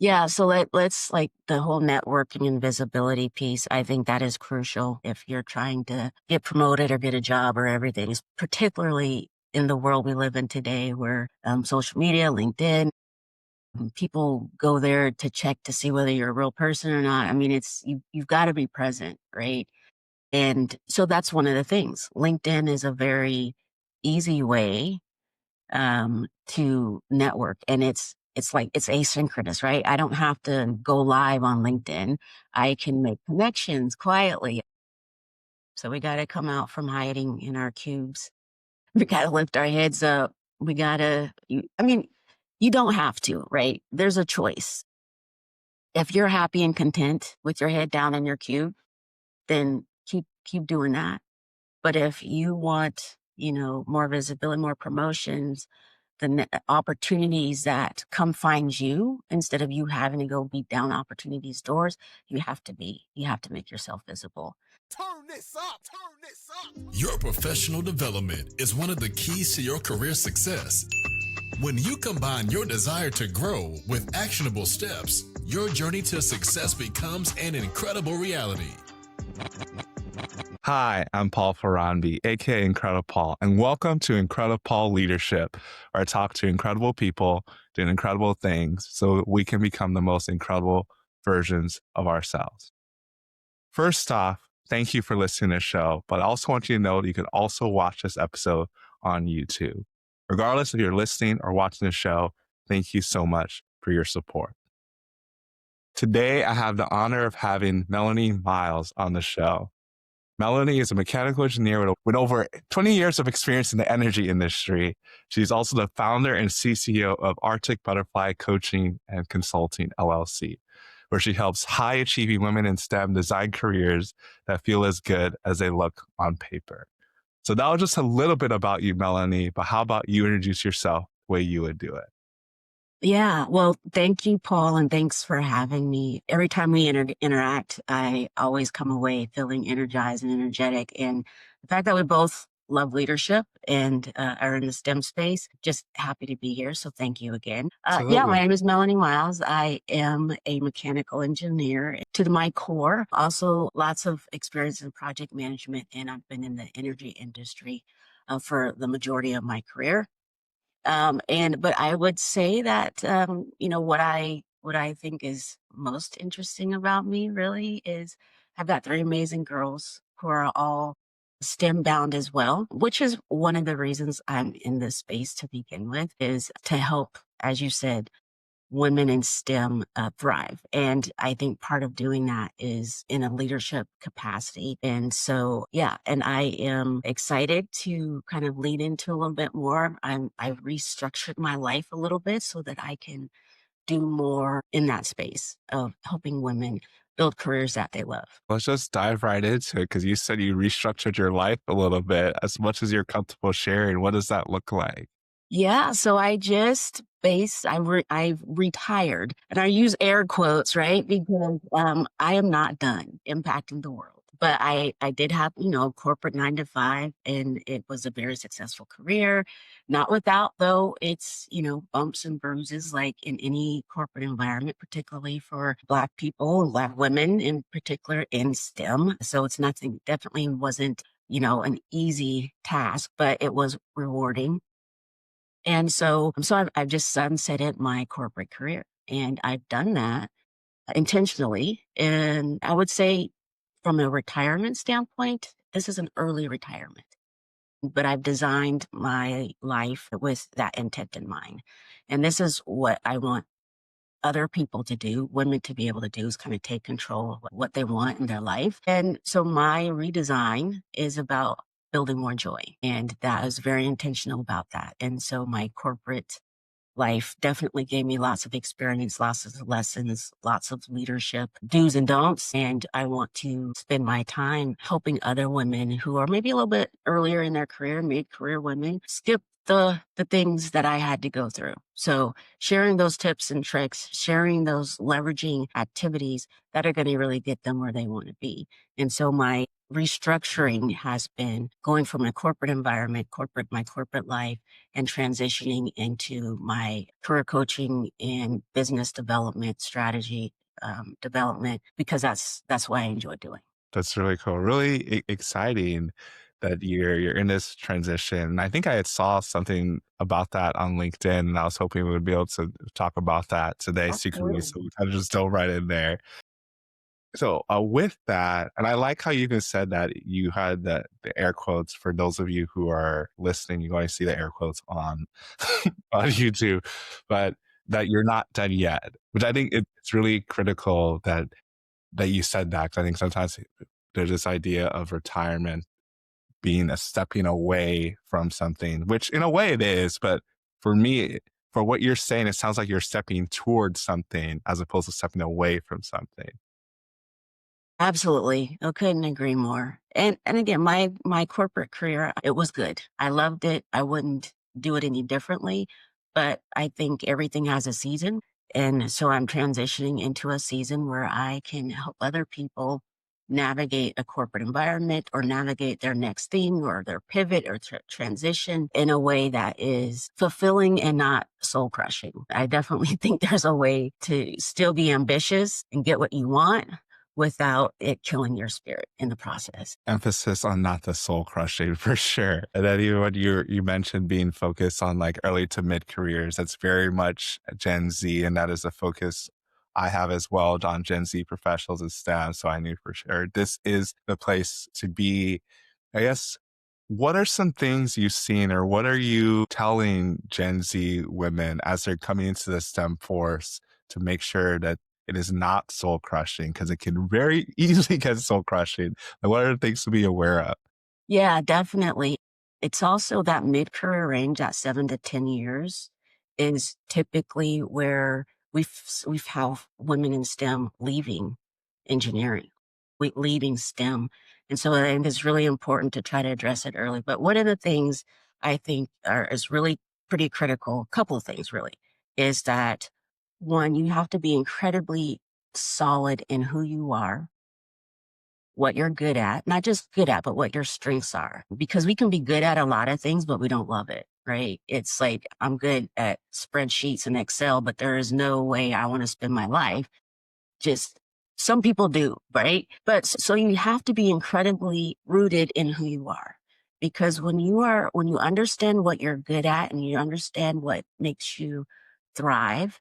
Yeah, so let's like the whole networking and visibility piece. I think that is crucial if you're trying to get promoted or get a job or everything, is particularly in the world we live in today where social media, LinkedIn, people go there to check to see whether you're a real person or not. I mean, you've got to be present, right? And so that's one of the things. LinkedIn is a very easy way to network. And it's like, it's asynchronous, right? I don't have to go live on LinkedIn. I can make connections quietly. So we got to come out from hiding in our cubes. We got to lift our heads up. We got to, I mean, you don't have to, right? There's a choice. If you're happy and content with your head down in your cube, then keep doing that. But if you want, more visibility, more promotions, the opportunities that come find you instead of you having to go beat down opportunities doors, you have to make yourself visible. Turn this up, turn this up. Your professional development is one of the keys to your career success. When you combine your desire to grow with actionable steps, your journey to success becomes an incredible reality. Hi, I'm Paul Ferranbi, aka IncrediPaul, and welcome to IncrediPaul Leadership, where I talk to incredible people doing incredible things so we can become the most incredible versions of ourselves. First off, thank you for listening to the show, but I also want you to know that you can also watch this episode on YouTube. Regardless if you're listening or watching the show, thank you so much for your support. Today, I have the honor of having Melanie Miles on the show. Melanie is a mechanical engineer with over 20 years of experience in the energy industry. She's also the founder and CCO of Arctic Butterfly Coaching and Consulting, LLC, where she helps high-achieving women in STEM design careers that feel as good as they look on paper. So that was just a little bit about you, Melanie, but how about you introduce yourself the way you would do it? Yeah, well, thank you, Paul, and thanks for having me. Every time we interact, I always come away feeling energized and energetic. And the fact that we both love leadership and are in the STEM space, just happy to be here. So thank you again. Yeah, my name is Melanie Miles. I am a mechanical engineer to my core. Also, lots of experience in project management, and I've been in the energy industry for the majority of my career. But I would say that, what I think is most interesting about me really is I've got three amazing girls who are all STEM bound as well, which is one of the reasons I'm in this space to begin with, is to help, as you said, women in STEM thrive. And I think part of doing that is in a leadership capacity. And so, yeah, and I am excited to kind of lean into a little bit more. I've restructured my life a little bit so that I can do more in that space of helping women build careers that they love. Let's just dive right into it because you said you restructured your life a little bit. As much as you're comfortable sharing, what does that look like? Yeah, so I've retired, and I use air quotes, right? Because I am not done impacting the world. But I did have, corporate 9 to 5, and it was a very successful career. Not without, though, its, bumps and bruises, like in any corporate environment, particularly for Black people and Black women in particular in STEM. So it's nothing, definitely wasn't, an easy task, but it was rewarding. And so I've just sunsetted my corporate career, and I've done that intentionally. And I would say from a retirement standpoint, this is an early retirement, but I've designed my life with that intent in mind. And this is what I want other people to do, women to be able to do, is kind of take control of what they want in their life. And so my redesign is about building more joy. And that is very intentional about that. And so my corporate life definitely gave me lots of experience, lots of lessons, lots of leadership do's and don'ts. And I want to spend my time helping other women who are maybe a little bit earlier in their career, mid-career women, skip the things that I had to go through. So sharing those tips and tricks, sharing those leveraging activities that are going to really get them where they want to be. And so my restructuring has been going from a corporate environment, my corporate life, and transitioning into my career coaching and business development strategy development, because that's what I enjoy doing. That's really cool. Really exciting that you're in this transition. I think I had saw something about that on LinkedIn, and I was hoping we would be able to talk about that today secretly. Absolutely. So we kind of just dove right in there. So with that, and I like how you even said that you had the air quotes. For those of you who are listening, you're going to see the air quotes on on YouTube, but that you're not done yet, which I think it's really critical that you said that, because I think sometimes there's this idea of retirement being a stepping away from something, which in a way it is, but for me, for what you're saying, it sounds like you're stepping towards something as opposed to stepping away from something. Absolutely. I couldn't agree more. And again, my corporate career, it was good. I loved it. I wouldn't do it any differently, but I think everything has a season. And so I'm transitioning into a season where I can help other people navigate a corporate environment or navigate their next thing or their pivot or transition in a way that is fulfilling and not soul crushing. I definitely think there's a way to still be ambitious and get what you want without it killing your spirit in the process. Emphasis on not the soul crushing for sure. And then even when you mentioned being focused on like early to mid careers, that's very much Gen Z, and that is a focus I have as well on Gen Z professionals and staff. So I knew for sure this is the place to be. I guess, what are some things you've seen, or what are you telling Gen Z women as they're coming into the STEM force to make sure that it is not soul crushing? Because it can very easily get soul crushing. Like, what are the things to be aware of? Yeah, definitely. It's also that mid-career range, that 7 to 10 years is typically where we've have women in STEM leaving engineering, leaving STEM. And so I think it's really important to try to address it early. But one of the things I think is really pretty critical, a couple of things really, is that one, you have to be incredibly solid in who you are, what you're good at, not just good at, but what your strengths are. Because we can be good at a lot of things, but we don't love it, right? It's like I'm good at spreadsheets and Excel, but there is no way I want to spend my life. Just some people do, right? But so you have to be incredibly rooted in who you are. Because when you understand what you're good at and you understand what makes you thrive,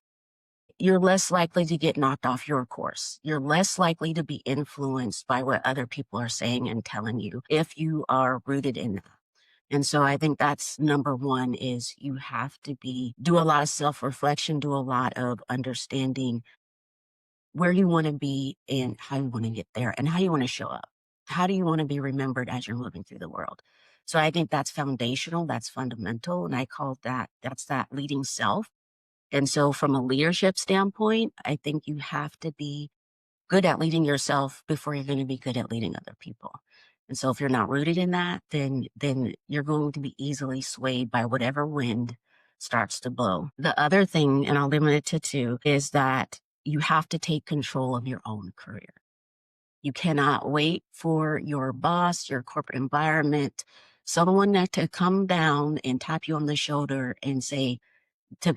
you're less likely to get knocked off your course. You're less likely to be influenced by what other people are saying and telling you if you are rooted in that. And so I think that's number one is you have to do a lot of self-reflection, do a lot of understanding where you want to be and how you want to get there and how you want to show up. How do you want to be remembered as you're moving through the world? So I think that's foundational, that's fundamental. And I call that's that leading self. And so from a leadership standpoint, I think you have to be good at leading yourself before you're going to be good at leading other people. And so if you're not rooted in that, then you're going to be easily swayed by whatever wind starts to blow. The other thing, and I'll limit it to two, is that you have to take control of your own career. You cannot wait for your boss, your corporate environment, someone to come down and tap you on the shoulder and say, to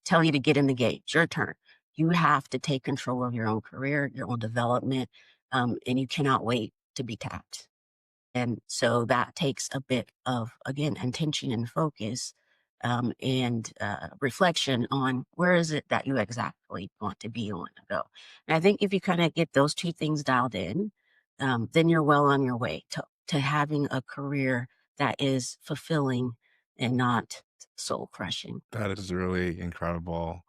tell you to get in the game. It's your turn. You have to take control of your own career, your own development, and you cannot wait to be tapped. And so that takes a bit of, again, intention and focus and reflection on where is it that you exactly want to be and want to go. And I think if you kind of get those two things dialed in, then you're well on your way to having a career that is fulfilling and not soul crushing. That is really incredible.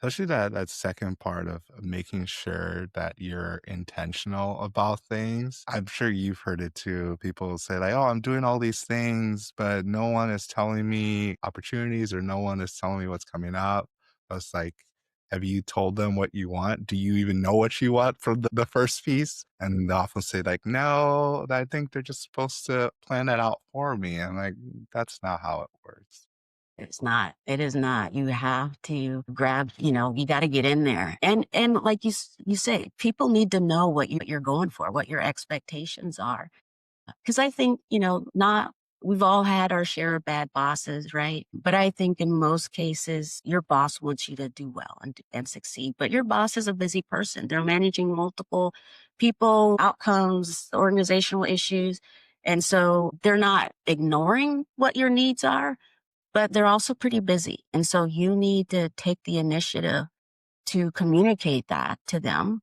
Especially that second part of making sure that you're intentional about things. I'm sure you've heard it too. People say like, "Oh, I'm doing all these things, but no one is telling me opportunities, or no one is telling me what's coming up." I was like, have you told them what you want? Do you even know what you want from the first piece? And they often say like, "No, I think they're just supposed to plan that out for me." I'm like, that's not how it works. It's not. It is not. You have to grab, you got to get in there. And like you say, people need to know what you're going for, what your expectations are. Because I think, not we've all had our share of bad bosses, right? But I think in most cases, your boss wants you to do well and succeed. But your boss is a busy person. They're managing multiple people, outcomes, organizational issues. And so they're not ignoring what your needs are, but they're also pretty busy. And so you need to take the initiative to communicate that to them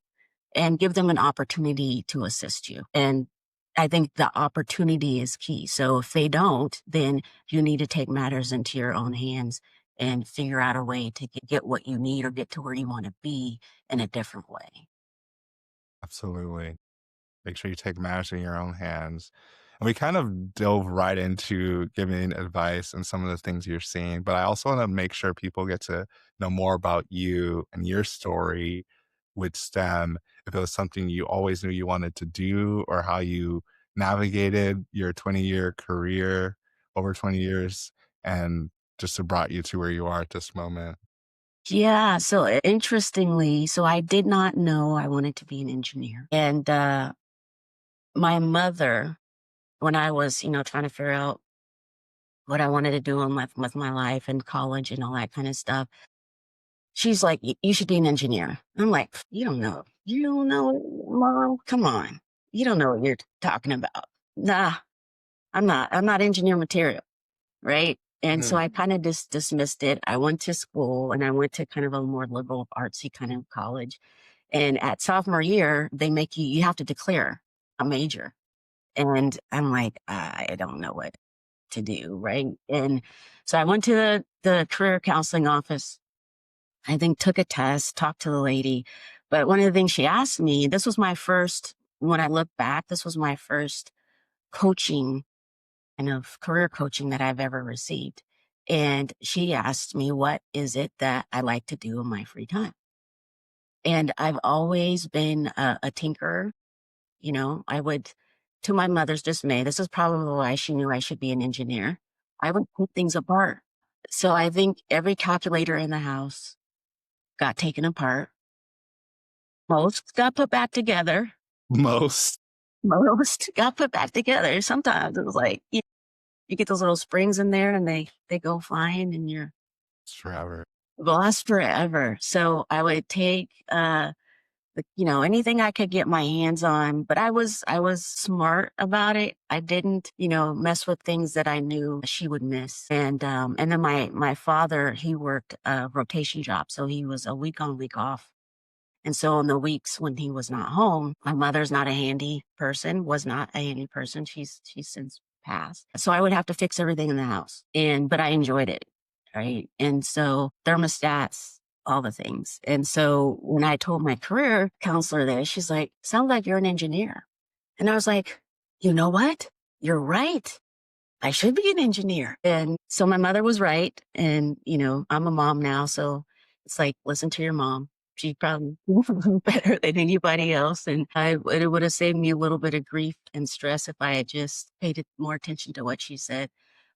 and give them an opportunity to assist you. And I think the opportunity is key. So if they don't, then you need to take matters into your own hands and figure out a way to get what you need or get to where you want to be in a different way. Absolutely. Make sure you take matters in your own hands. And we kind of dove right into giving advice and some of the things you're seeing, but I also want to make sure people get to know more about you and your story with STEM. If it was something you always knew you wanted to do, or how you navigated your 20-year career over 20 years and just brought you to where you are at this moment. Yeah. So interestingly, so I did not know I wanted to be an engineer. And my mother, when I was, trying to figure out what I wanted to do with my life and college and all that kind of stuff, she's like, You should be an engineer." I'm like, "You don't know. You don't know, Mom? Come on. You don't know what you're talking about. Nah, I'm not engineer material." Right. And so Mm. I kind of just dismissed it. I went to school and I went to kind of a more liberal, artsy kind of college. And at sophomore year, they make you have to declare a major. And I'm like, I don't know what to do. Right. And so I went to the career counseling office. I think took a test, talked to the lady. But one of the things she asked me, this was my first, when I look back, this was my first coaching kind of career coaching that I've ever received. And she asked me, what is it that I like to do in my free time? And I've always been a tinkerer. I would, to my mother's dismay, this is probably why she knew I should be an engineer. I would put things apart. So I think every calculator in the house got taken apart. Most got put back together. Most. Most got put back together. Sometimes it was like you get those little springs in there and they go flying and you're Forever. lost forever. So I would take anything I could get my hands on, but I was smart about it. I didn't, mess with things that I knew she would miss. And then my father, he worked a rotation job. So he was a week on, week off. And so on the weeks when he was not home, my mother's not a handy person, was not a handy person. She's since passed. So I would have to fix everything in the house. But I enjoyed it. Right. And so thermostats, all the things. And so when I told my career counselor this, she's like, "Sounds like you're an engineer." And I was like, "You know what? You're right. I should be an engineer." And so my mother was right. And, I'm a mom now. So it's like, listen to your mom. She probably better than anybody else. And it would have saved me a little bit of grief and stress if I had just more attention to what she said.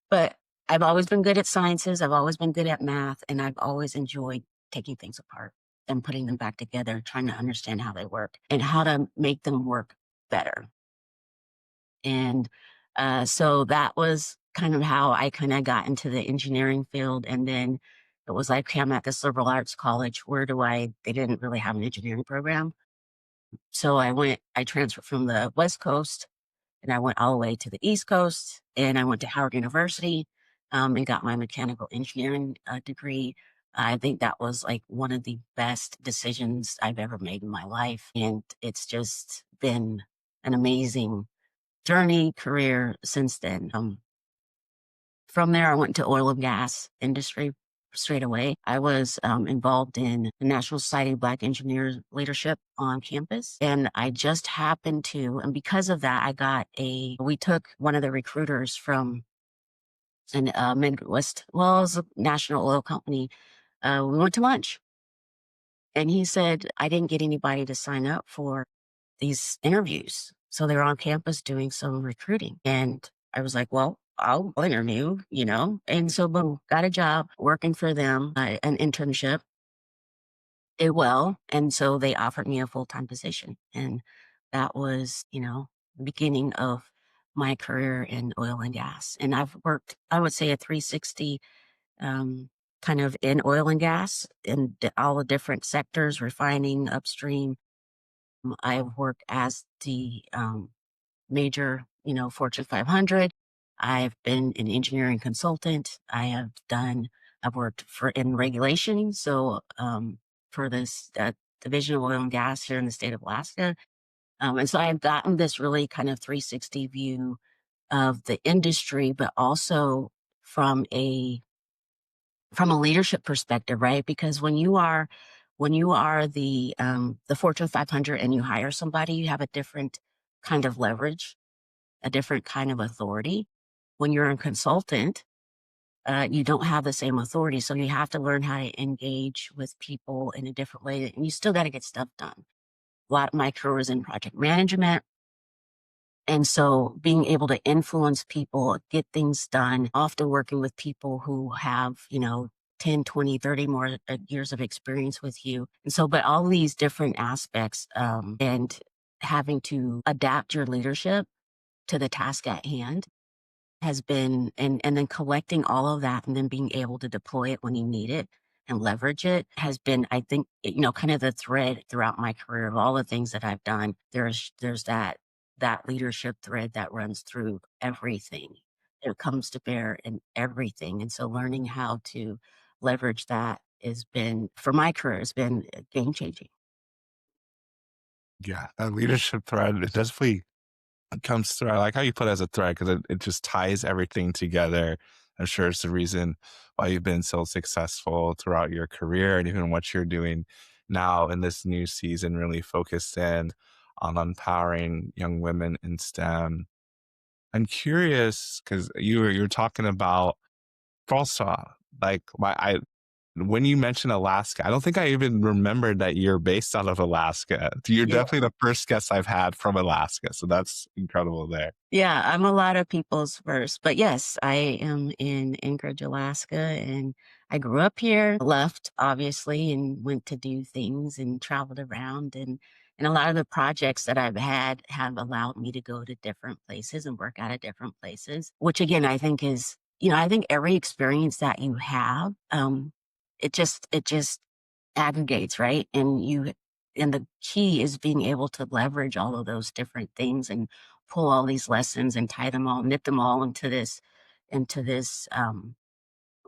But I've always been good at sciences. I've always been good at math. And I've always enjoyed taking things apart and putting them back together, trying to understand how they work and how to make them work better. And so that was kind of how I kind of got into the engineering field. And then it was like, okay, I'm at this liberal arts college. They didn't really have an engineering program. So I transferred from the West Coast and I went all the way to the East Coast and I went to Howard University and got my mechanical engineering degree. I think that was like one of the best decisions I've ever made in my life. And it's just been an amazing journey, career since then. From there, I went to oil and gas industry straight away. I was involved in the National Society of Black Engineers leadership on campus. And I just happened to, and because of that, we took one of the recruiters from an Midwest, well, it was a national oil company. We went to lunch and he said, I didn't get anybody to sign up for these interviews. So they were on campus doing some recruiting. And I was like, well, I'll interview, And so boom, got a job working for them, an internship, did well. And so they offered me a full-time position. And that was, the beginning of my career in oil and gas. And I've worked, I would say, a 360 um, kind of in oil and gas in all the different sectors, refining, upstream. I've worked as the major, Fortune 500. I've been an engineering consultant. I've worked in regulation. So, for this division of oil and gas here in the state of Alaska. And so I've gotten this really kind of 360 view of the industry, but also from a leadership perspective, right? Because when you are the Fortune 500 and you hire somebody, you have a different kind of leverage, a different kind of authority. When you're a consultant, you don't have the same authority, so you have to learn how to engage with people in a different way, and you still got to get stuff done. A lot of my career was in project management. And so being able to influence people, get things done, often working with people who have, 10, 20, 30 more years of experience with you. And so, but all these different aspects, and having to adapt your leadership to the task at hand has been, and then collecting all of that and then being able to deploy it when you need it and leverage it has been, I think, kind of the thread throughout my career of all the things that I've done. There's that leadership thread that runs through everything. It comes to bear in everything. And so learning how to leverage that has been, for my career, has been game changing. Yeah, that leadership thread, it definitely comes through. I like how you put it as a thread because it just ties everything together. I'm sure it's the reason why you've been so successful throughout your career and even what you're doing now in this new season, really focused in on empowering young women in STEM. I'm curious because you're talking about first off, like when you mentioned Alaska, I don't think I even remembered that you're based out of Alaska. You're Yeah. definitely the first guest I've had from Alaska, so that's incredible there. Yeah, I'm a lot of people's first, but yes, I am in Anchorage, Alaska, and I grew up here, left obviously, and went to do things and traveled around, and a lot of the projects that I've had have allowed me to go to different places and work out of different places, which again I think is, I think every experience that you have, it just aggregates, right? And the key is being able to leverage all of those different things and pull all these lessons and tie them all, knit them all into this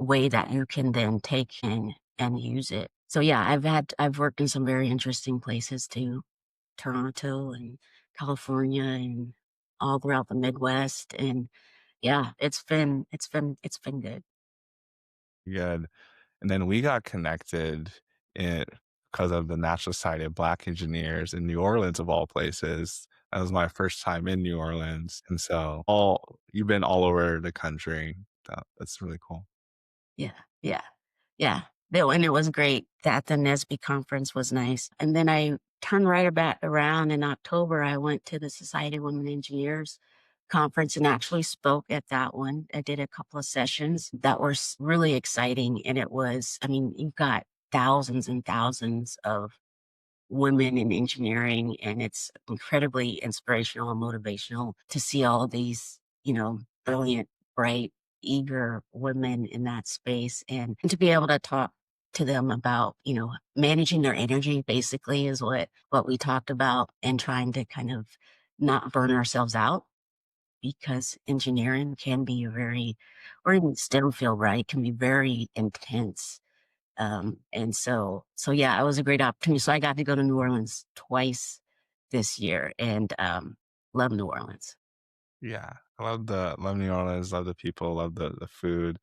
way that you can then take in and use it. So yeah, I've worked in some very interesting places too, Toronto and California and all throughout the Midwest. And yeah, it's been good. Good. And then we got connected in because of the National Society of Black Engineers in New Orleans, of all places. That was my first time in New Orleans, and so all you've been all over the country. That's really cool. Yeah, yeah, yeah. No, and it was great that the NSBE conference was nice. And then I turned right back around in October. I went to the Society of Women Engineers conference and actually spoke at that one. I did a couple of sessions that were really exciting. And it was, I mean, you've got thousands and thousands of women in engineering, and it's incredibly inspirational and motivational to see all of these, brilliant, bright, eager women in that space, and to be able to talk to them about, managing their energy basically is what we talked about, and trying to kind of not burn ourselves out, because engineering can be or even STEM field, right, can be very intense. And so yeah, it was a great opportunity. So I got to go to New Orleans twice this year, and love New Orleans. Yeah, I love New Orleans, love the people, love the food.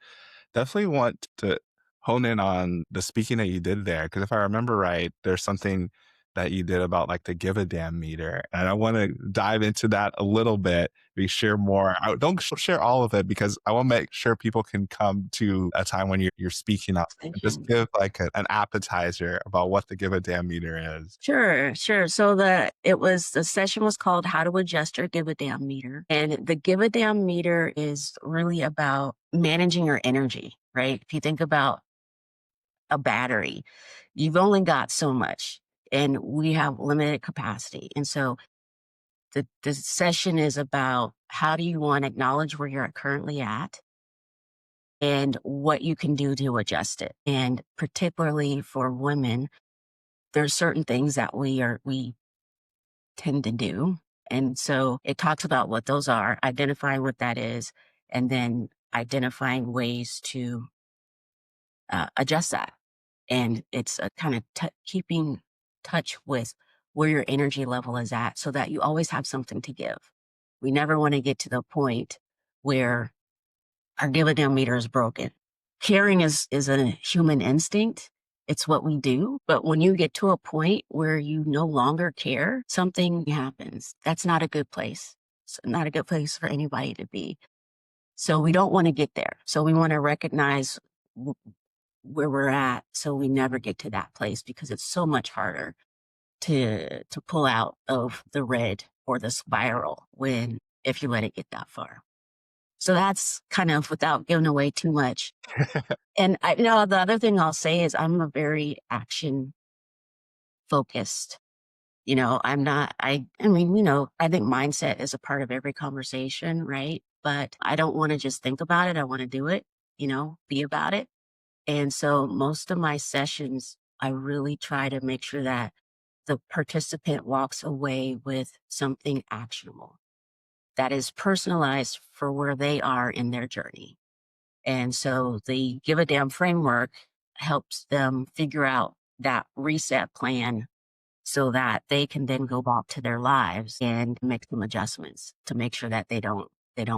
Definitely want to hone in on the speaking that you did there, because if I remember right, there's something that you did about like the give a damn meter, and I want to dive into that a little bit. We share more. I don't share all of it because I want to make sure people can come to a time when you're speaking up. Just Station. give like an appetizer about what the give a damn meter is. Sure, sure. So the session was called How to Adjust Your Give a Damn Meter. And the Give a Damn Meter is really about managing your energy, right? If you think about a battery, you've only got so much, and we have limited capacity. And so the session is about how do you want to acknowledge where you're currently at and what you can do to adjust it. And particularly for women, there's certain things that we tend to do. And so it talks about what those are, identifying what that is, and then identifying ways to adjust that. And it's a kind of keeping touch with where your energy level is at so that you always have something to give. We never want to get to the point where our give a damn meter is broken. Caring is a human instinct. It's what we do. But when you get to a point where you no longer care, something happens. That's not a good place. It's not a good place for anybody to be. So we don't want to get there. So we want to recognize where we're at so we never get to that place because it's so much harder to pull out of the red or the spiral when if you let it get that far. So that's kind of without giving away too much. And I, the other thing I'll say is I'm a very action focused. I'm not, I mean, I think mindset is a part of every conversation, right? But I don't want to just think about it. I want to do it, be about it. And so most of my sessions, I really try to make sure that the participant walks away with something actionable that is personalized for where they are in their journey. And so the Give a Damn framework helps them figure out that reset plan so that they can then go back to their lives and make some adjustments to make sure that they don't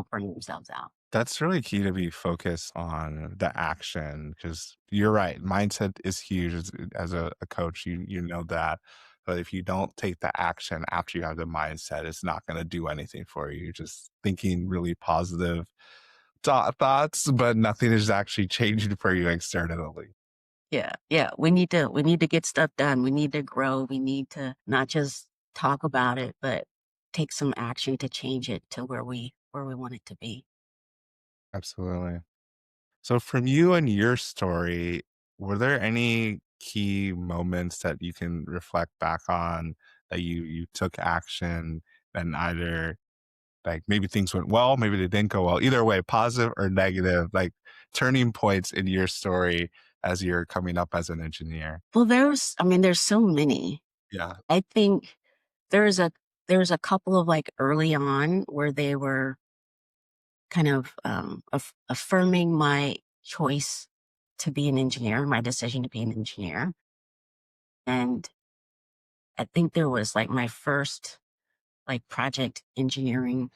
burn themselves out. That's really key to be focused on the action because you're right. Mindset is huge as a coach. You know that. But if you don't take the action after you have the mindset, it's not going to do anything for you. You're just thinking really positive thoughts, but nothing is actually changing for you externally. Yeah. Yeah. We need to get stuff done. We need to grow. We need to not just talk about it, but take some action to change it to where we want it to be. Absolutely. So, from you and your story, were there any key moments that you can reflect back on that you took action and either like maybe things went well, maybe they didn't go well, either way, positive or negative, like turning points in your story as you're coming up as an engineer? Well, there's so many. Yeah. I think there's a there's a couple of like early on where they were kind of affirming my choice to be an engineer, my decision to be an engineer. And I think there was like my first like project engineering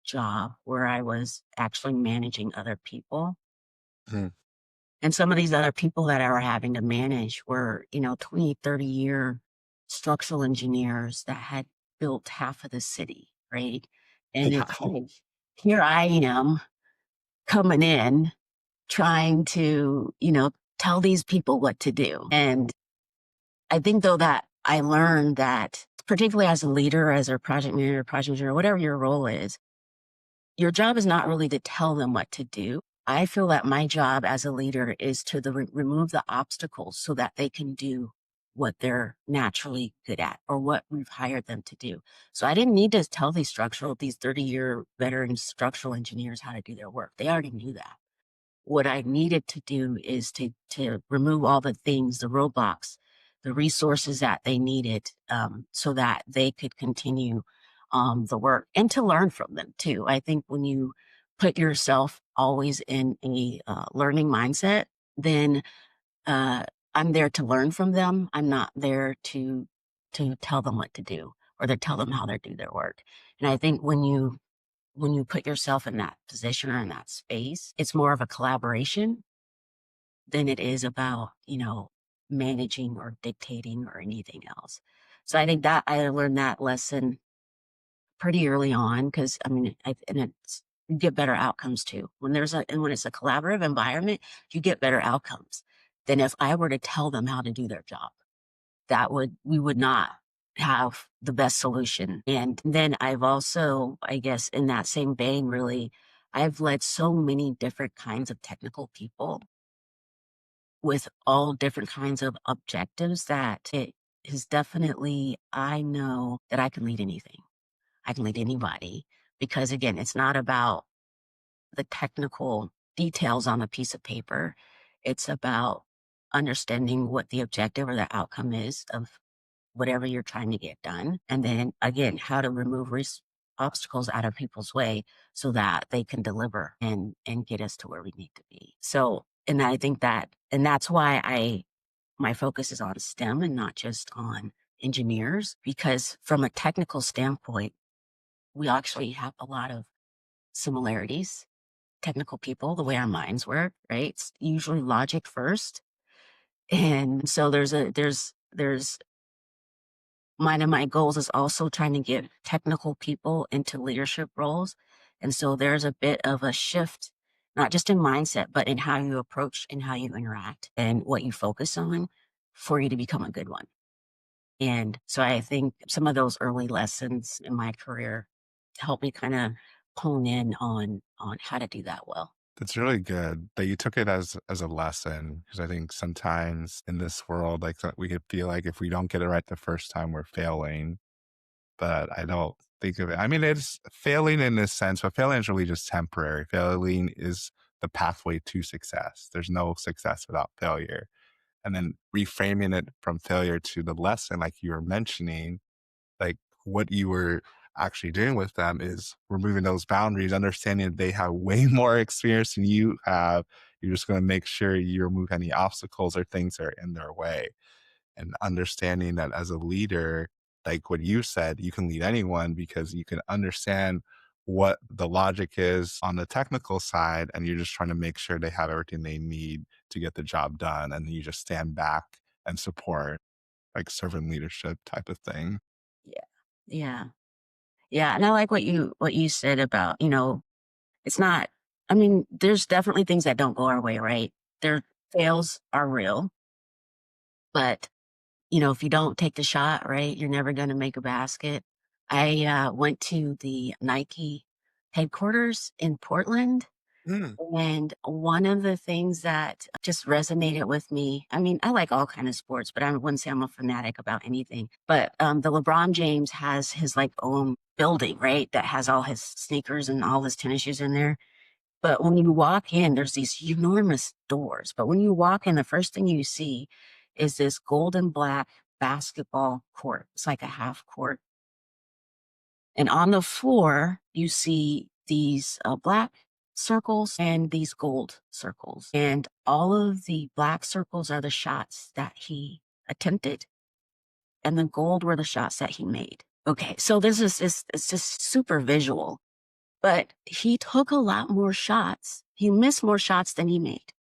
job where I was actually managing other people. Mhm. And some of these other people that I were having to manage were, 20, 30-year structural engineers that had built half of the city, right? And it's Wow. like, here I am coming in trying to, tell these people what to do. And I think though that I learned that, particularly as a leader, as a project manager, project engineer, whatever your role is, your job is not really to tell them what to do. I feel that my job as a leader is to remove the obstacles so that they can do what they're naturally good at or what we've hired them to do. So I didn't need to tell these 30-year veteran structural engineers how to do their work. They already knew that. What I needed to do is to remove all the things, the roadblocks, the resources that they needed, so that they could continue the work and to learn from them too. I think when you put yourself always in a learning mindset, then uh, I'm there to learn from them. I'm not there to tell them what to do or to tell them how to do their work. And I think when you put yourself in that position or in that space, it's more of a collaboration than it is about, managing or dictating or anything else. So I think that I learned that lesson pretty early on because I mean, and it's you get better outcomes too. When it's a collaborative environment, you get better outcomes than if I were to tell them how to do their job. We would not have the best solution. And then I've also, I guess, in that same vein, really, I've led so many different kinds of technical people with all different kinds of objectives that it is definitely, I know that I can lead anything. I can lead anybody because again, it's not about the technical details on a piece of paper. It's about understanding what the objective or the outcome is of whatever you're trying to get done. And then again, how to remove obstacles out of people's way so that they can deliver and get us to where we need to be. So, and I think and that's why my focus is on STEM and not just on engineers, because from a technical standpoint, we actually have a lot of similarities. Technical people, the way our minds work, right? It's usually logic first. And so there's one of my goals is also trying to get technical people into leadership roles. And so there's a bit of a shift, not just in mindset, but in how you approach and how you interact and what you focus on for you to become a good one. And so I think some of those early lessons in my career helped me kind of hone in on how to do that well. That's really good that you took it as a lesson, because I think sometimes in this world, like we could feel like if we don't get it right the first time, we're failing. But I don't think of it. I mean, it's failing in this sense, but failing is really just temporary. Failing is the pathway to success. There's no success without failure. And then reframing it from failure to the lesson, like you were mentioning, like what you were actually doing with them is removing those boundaries, understanding that they have way more experience than you have. You're just going to make sure you remove any obstacles or things that are in their way. And understanding that as a leader, like what you said, you can lead anyone because you can understand what the logic is on the technical side, and you're just trying to make sure they have everything they need to get the job done. And then you just stand back and support, like servant leadership type of thing. Yeah. Yeah. Yeah. And I like what you said about, it's not, I mean, there's definitely things that don't go our way, right? Their fails are real, but if you don't take the shot, right, you're never going to make a basket. I went to the Nike headquarters in Portland. Mm. And one of the things that just resonated with me, I mean, I like all kind of sports, but I wouldn't say I'm a fanatic about anything. But the LeBron James has his like own building, right? That has all his sneakers and all his tennis shoes in there. But when you walk in, there's these enormous doors. But when you walk in, the first thing you see is this golden black basketball court. It's like a half court. And on the floor, you see these black circles and these gold circles. And all of the black circles are the shots that he attempted, and the gold were the shots that he made. Okay, so it's just super visual. But he took a lot more shots. He missed more shots than he made.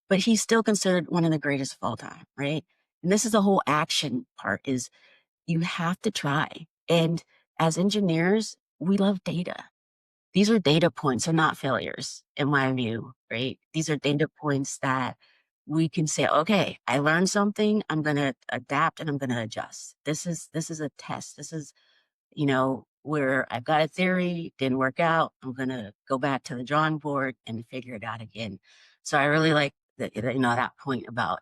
But he's still considered one of the greatest of all time, right? And this is the whole action part is you have to try. And as engineers, we love data. These are data points, they're not failures, in my view, right? These are data points that we can say, okay, I learned something, I'm gonna adapt and I'm gonna adjust. This is a test. This is, where I've got a theory, didn't work out, I'm gonna go back to the drawing board and figure it out again. So I really like that point about,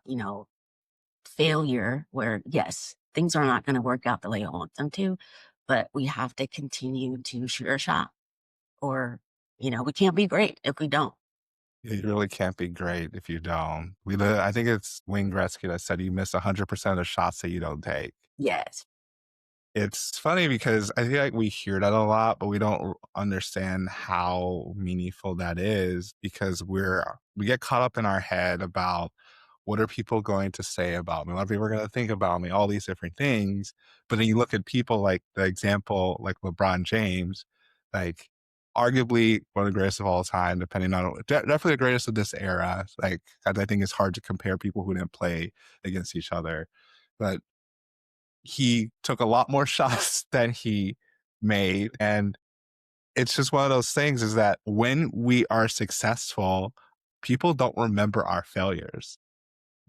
failure where yes, things are not going to work out the way I want them to, but we have to continue to shoot our shot or, we can't be great if we don't. You really can't be great if you don't. I think it's Wayne Gretzky that said you miss 100% of the shots that you don't take. Yes. It's funny because I feel like we hear that a lot, but we don't understand how meaningful that is because we get caught up in our head about what are people going to say about me? What are people going to think about me? All these different things. But then you look at people like the example, like LeBron James, like arguably one of the greatest of all time, depending on definitely the greatest of this era. Like, I think it's hard to compare people who didn't play against each other. But he took a lot more shots than he made. And it's just one of those things is that when we are successful, people don't remember our failures.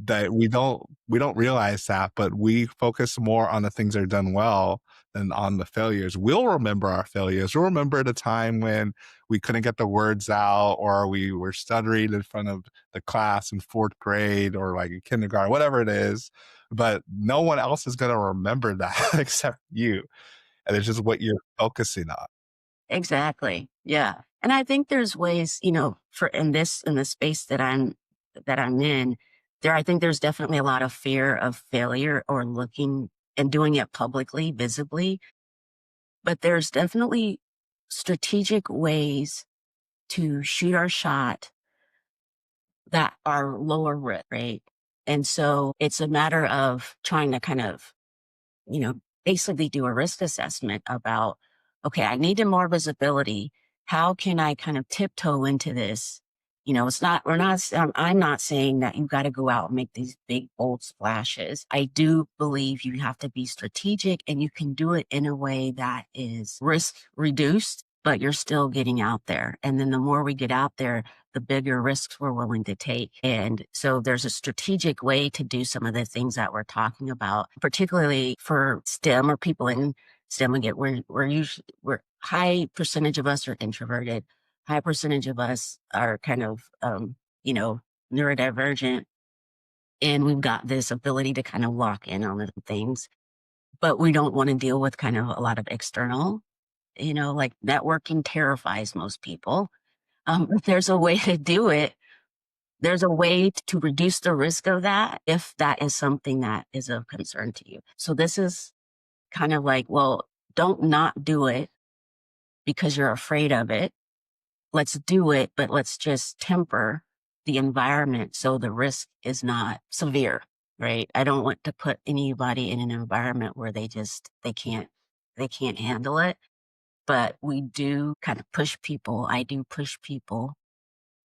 That we don't realize that, but we focus more on the things that are done well than on the failures. We'll remember our failures. We'll remember the time when we couldn't get the words out or we were stuttering in front of the class in fourth grade or like in kindergarten, whatever it is. But no one else is going to remember that except you. And it's just what you're focusing on. Exactly. Yeah. And I think there's ways, for in the space that I'm in, I think there's definitely a lot of fear of failure or looking and doing it publicly, visibly. But there's definitely strategic ways to shoot our shot that are lower risk, right? And so it's a matter of trying to kind of, you know, basically do a risk assessment about, okay, I need more visibility. How can I kind of tiptoe into this? It's not, we're not, I'm not saying that you've got to go out and make these big, bold splashes. I do believe you have to be strategic and you can do it in a way that is risk reduced, but you're still getting out there. And then the more we get out there, the bigger risks we're willing to take. And so there's a strategic way to do some of the things that we're talking about, particularly for STEM or people in STEM. Again, we're high percentage of us are introverted. High percentage of us are kind of, neurodivergent. And we've got this ability to kind of lock in on the things, but we don't want to deal with kind of a lot of external, like networking terrifies most people. But there's a way to do it. There's a way to reduce the risk of that if that is something that is of concern to you. So this is kind of like, well, don't not do it because you're afraid of it. Let's do it, but let's just temper the environment so the risk is not severe, right? I don't want to put anybody in an environment where they can't handle it. But we do kind of push people. I do push people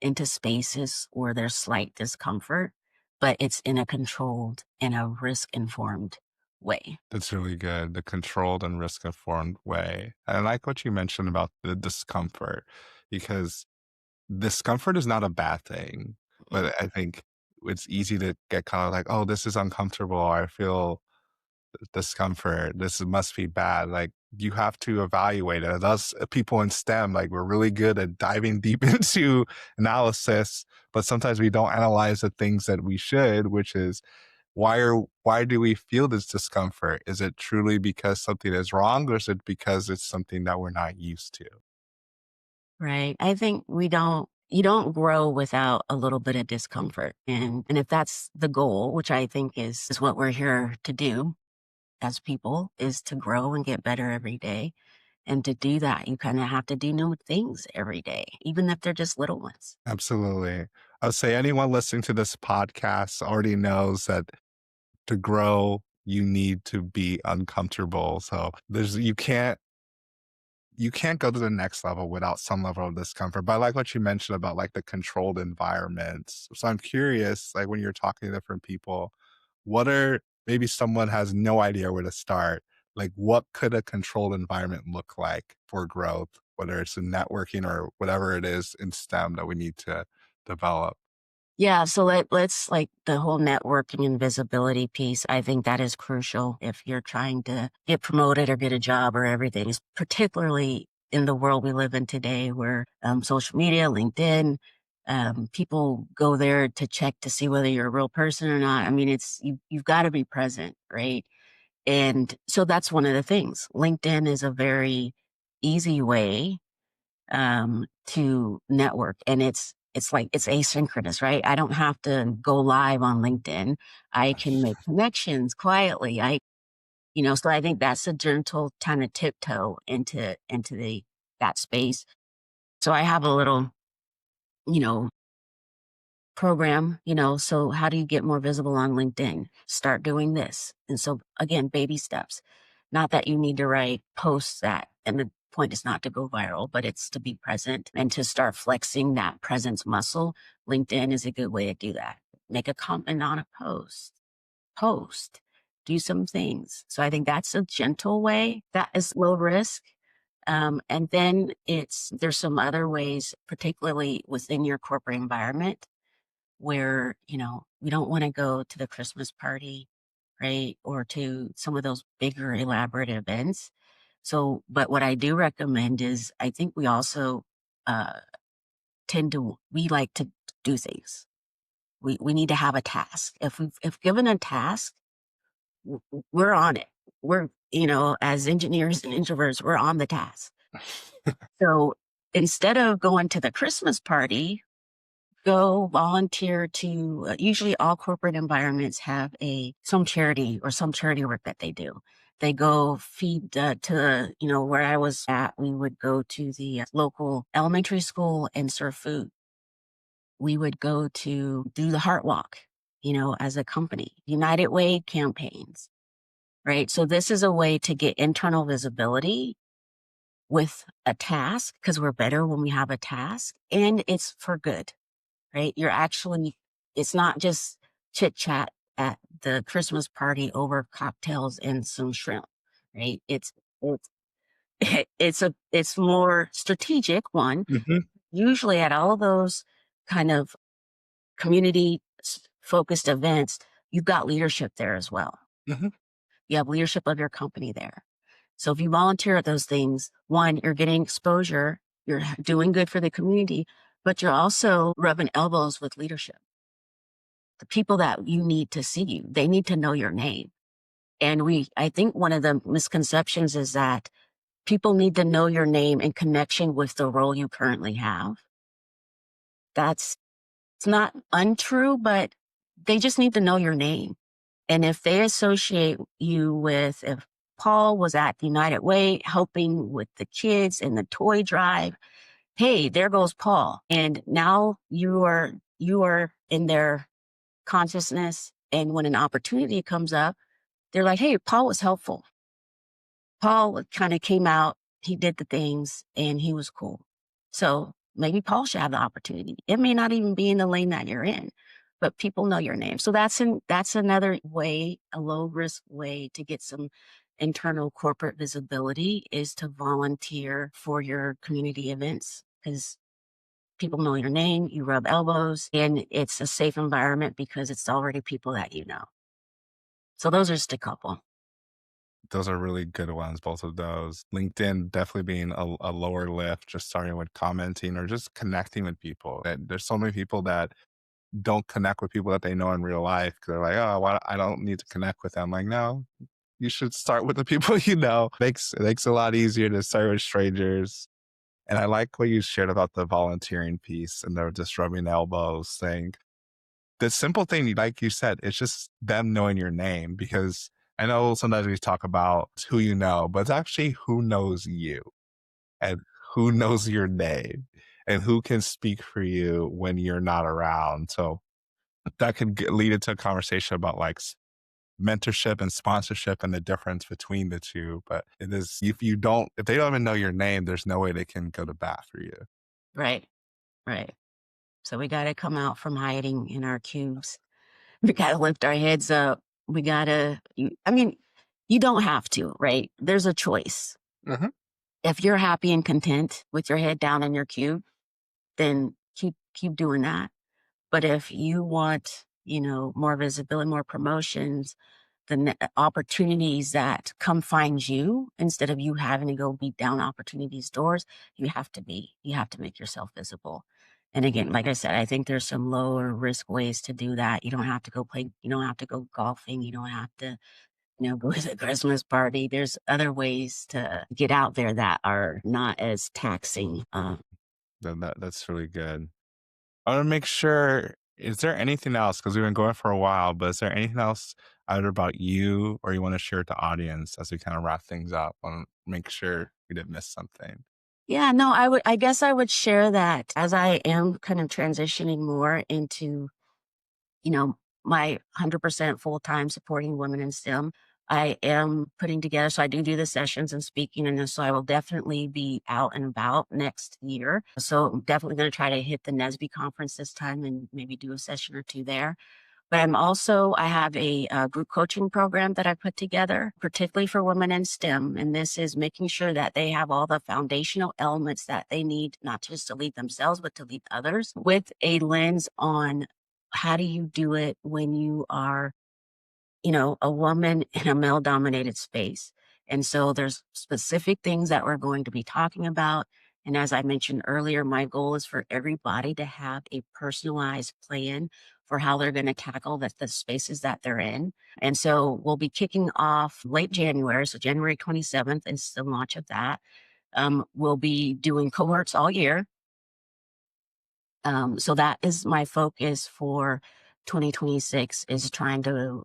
into spaces where there's slight discomfort, but it's in a controlled and a risk informed way. That's really good. The controlled and risk informed way. I like what you mentioned about the discomfort because discomfort is not a bad thing. But I think it's easy to get kind of like, oh, this is uncomfortable. I feel discomfort. This must be bad. Like you have to evaluate it. Us people in STEM, like we're really good at diving deep into analysis, but sometimes we don't analyze the things that we should, which is why do we feel this discomfort? Is it truly because something is wrong or is it because it's something that we're not used to? Right. I think you don't grow without a little bit of discomfort. And if that's the goal, which I think is what we're here to do as people, is to grow and get better every day. And to do that, you kind of have to do new things every day, even if they're just little ones. Absolutely. I would say anyone listening to this podcast already knows that to grow, you need to be uncomfortable. So you can't go to the next level without some level of discomfort. But I like what you mentioned about like the controlled environments. So I'm curious, like when you're talking to different people, what are maybe someone has no idea where to start? Like what could a controlled environment look like for growth, whether it's in networking or whatever it is in STEM that we need to develop? Yeah, so let's like the whole networking and visibility piece. I think that is crucial if you're trying to get promoted or get a job or everything, is particularly in the world we live in today where social media, LinkedIn, people go there to check to see whether you're a real person or not. I mean, you've got to be present, right? And so that's one of the things. LinkedIn is a very easy way to network. And it's like it's asynchronous, right? I don't have to go live on LinkedIn. I can make connections quietly. So I think that's a gentle kind of tiptoe into that space. So I have a little, you know, program, so how do you get more visible on LinkedIn? Start doing this. And so again, baby steps. Not that you need to write posts and the point is not to go viral, but it's to be present and to start flexing that presence muscle. LinkedIn is a good way to do that. Make a comment on a post, do some things. So I think that's a gentle way that is low risk. And then there's some other ways, particularly within your corporate environment where, we don't want to go to the Christmas party, right? Or to some of those bigger elaborate events. So, but what I do recommend is I think we also uh, we like to do things. We need to have a task. If given a task, we're on it. we're, as engineers and introverts, we're on the task. So instead of going to the Christmas party, go volunteer to usually all corporate environments have some charity or some charity work that they do. They go feed to, where I was at, we would go to the local elementary school and serve food. We would go to do the Heart Walk, as a company, United Way campaigns, right? So this is a way to get internal visibility with a task because we're better when we have a task and it's for good, right? It's not just chit chat at the Christmas party over cocktails and some shrimp, right? It's, it's more strategic one. Hmm. Usually at all of those kind of community focused events, you've got leadership there as well. Hmm. You have leadership of your company there. So if you volunteer at those things, one, you're getting exposure, you're doing good for the community, but you're also rubbing elbows with leadership. The people that you need to see you, they need to know your name. And I think one of the misconceptions is that people need to know your name in connection with the role you currently have. It's not untrue, but they just need to know your name. And if they associate you with, if Paul was at the United Way helping with the kids in the toy drive, hey, there goes Paul. And now you are in their consciousness. And when an opportunity comes up, they're like, hey, Paul was helpful. Paul kind of came out, he did the things, and he was cool. So maybe Paul should have the opportunity. It may not even be in the lane that you're in, but people know your name. So that's another way, a low risk way to get some internal corporate visibility is to volunteer for your community events because people know your name, you rub elbows, and it's a safe environment because it's already people that you know. So those are just a couple. Those are really good ones, both of those. LinkedIn definitely being a lower lift, just starting with commenting or just connecting with people. And there's so many people that don't connect with people that they know in real life because they're like, oh, well, I don't need to connect with them. Like, no, you should start with the people you know. It makes it a lot easier to start with strangers. And I like what you shared about the volunteering piece and the just rubbing elbows thing. The simple thing, like you said, it's just them knowing your name because I know sometimes we talk about who you know, but it's actually who knows you and who knows your name and who can speak for you when you're not around. So that could lead into a conversation about like mentorship and sponsorship and the difference between the two. But it is, if they don't even know your name, there's no way they can go to bat for you. Right. Right. So we got to come out from hiding in our cubes. We got to lift our heads up. We got to, I mean, you don't have to, right? There's a choice. Mhm. If you're happy and content with your head down in your cube, then keep doing that. But if you want, more visibility, more promotions, the opportunities that come find you instead of you having to go beat down opportunities doors, you have to make yourself visible. And again, like I said, I think there's some lower risk ways to do that. You don't have to go play, you don't have to go golfing, you don't have to, go to the Christmas party. There's other ways to get out there that are not as taxing. That's really good. I want to make sure, is there anything else? Because we've been going for a while, but is there anything else either about you or you want to share with the audience as we kind of wrap things up? I want to make sure we didn't miss something. Yeah, no, I guess I would share that as I am kind of transitioning more into, my 100% full-time supporting women in STEM. I am putting together, so I do the sessions and speaking, and so I will definitely be out and about next year. So I'm definitely going to try to hit the NSBE conference this time and maybe do a session or two there. But I have a group coaching program that I put together, particularly for women in STEM. And this is making sure that they have all the foundational elements that they need, not just to lead themselves, but to lead others with a lens on how do you do it when you are, a woman in a male dominated space. And so there's specific things that we're going to be talking about. And as I mentioned earlier, my goal is for everybody to have a personalized plan for how they're going to tackle the spaces that they're in. And so we'll be kicking off late January. So January 27th is the launch of that. We'll be doing cohorts all year. So that is my focus for 2026, is trying to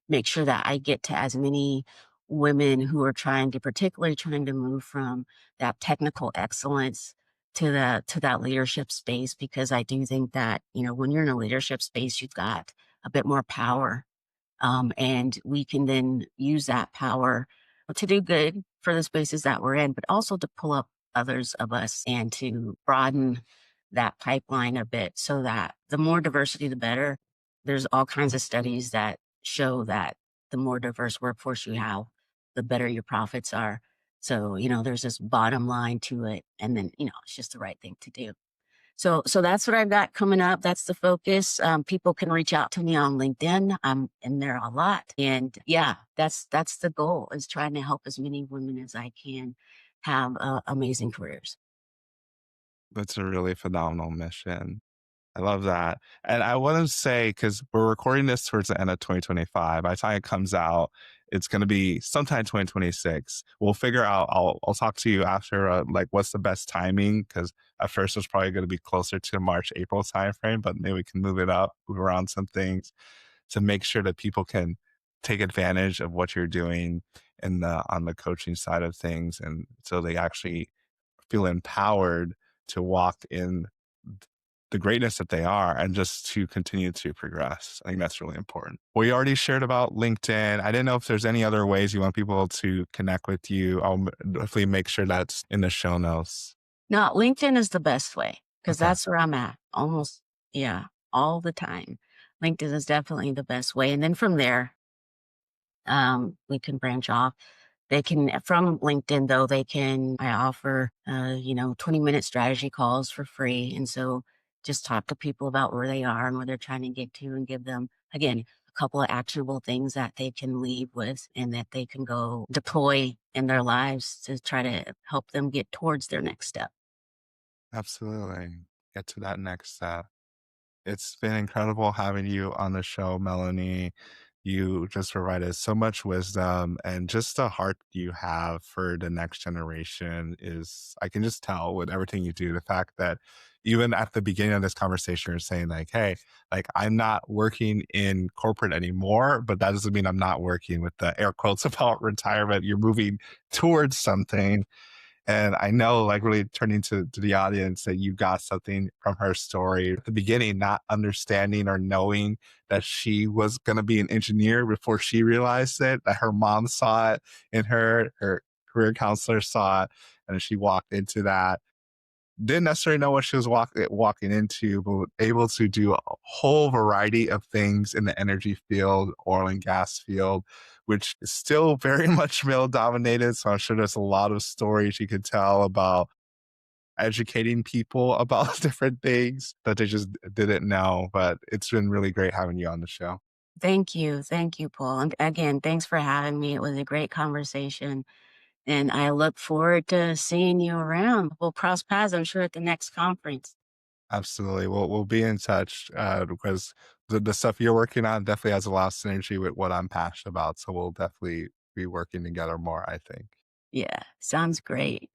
make sure that I get to as many women who are particularly trying to move from that technical excellence to that leadership space, because I do think that, when you're in a leadership space, you've got a bit more power. And we can then use that power to do good for the spaces that we're in, but also to pull up others of us and to broaden that pipeline a bit, so that the more diversity, the better. There's all kinds of studies that show that the more diverse workforce you have, the better your profits are. So, there's this bottom line to it. And then, it's just the right thing to do. So that's what I've got coming up. That's the focus. People can reach out to me on LinkedIn. I'm in there a lot. And yeah, that's the goal, is trying to help as many women as I can have amazing careers. That's a really phenomenal mission. I love that. And I want to say, because we're recording this towards the end of 2025, by the time it comes out, it's going to be sometime 2026. We'll figure out, I'll talk to you after, like, what's the best timing, because at first it's probably going to be closer to March, April timeframe, but maybe we can move around some things to make sure that people can take advantage of what you're doing on the coaching side of things. And so they actually feel empowered to walk in the greatness that they are and just to continue to progress. I think that's really important. We already shared about LinkedIn. I didn't know if there's any other ways you want people to connect with you. I'll definitely make sure that's in the show notes. No, LinkedIn is the best way, because Okay. that's where I'm at almost, all the time. LinkedIn is definitely the best way. And then from there, we can branch off. They can, from LinkedIn though, I offer, 20-minute strategy calls for free. And so just talk to people about where they are and where they're trying to get to, and give them, again, a couple of actionable things that they can leave with and that they can go deploy in their lives to try to help them get towards their next step. Absolutely. Get to that next step. It's been incredible having you on the show, Melanie. You just provided so much wisdom, and just the heart you have for the next generation I can just tell with everything you do. The fact that even at the beginning of this conversation, you're saying like, hey, like, I'm not working in corporate anymore, but that doesn't mean I'm not working, with the air quotes about retirement. You're moving towards something. And I know, like, really turning to the audience, that you got something from her story at the beginning, not understanding or knowing that she was going to be an engineer before she realized it, that her mom saw it in her career counselor saw it, and she walked into that. Didn't necessarily know what she was walking into, but was able to do a whole variety of things in the energy field, oil and gas field, which is still very much male dominated. So I'm sure there's a lot of stories you could tell about educating people about different things that they just didn't know. But it's been really great having you on the show. Thank you. Thank you, Paul. And again, thanks for having me. It was a great conversation. And I look forward to seeing you around. We'll cross paths, I'm sure, at the next conference. Absolutely. We'll be in touch, because the stuff you're working on definitely has a lot of synergy with what I'm passionate about. So we'll definitely be working together more, I think. Yeah, sounds great.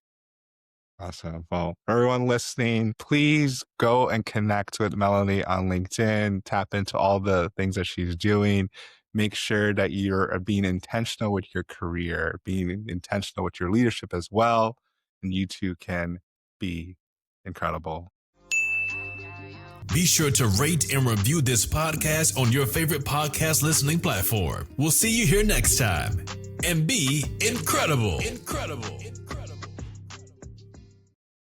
Awesome. Well, for everyone listening, please go and connect with Melanie on LinkedIn, tap into all the things that she's doing. Make sure that you're being intentional with your career, being intentional with your leadership as well. And you too can be incredible. Be sure to rate and review this podcast on your favorite podcast listening platform. We'll see you here next time. And be incredible. Incredible. Incredible.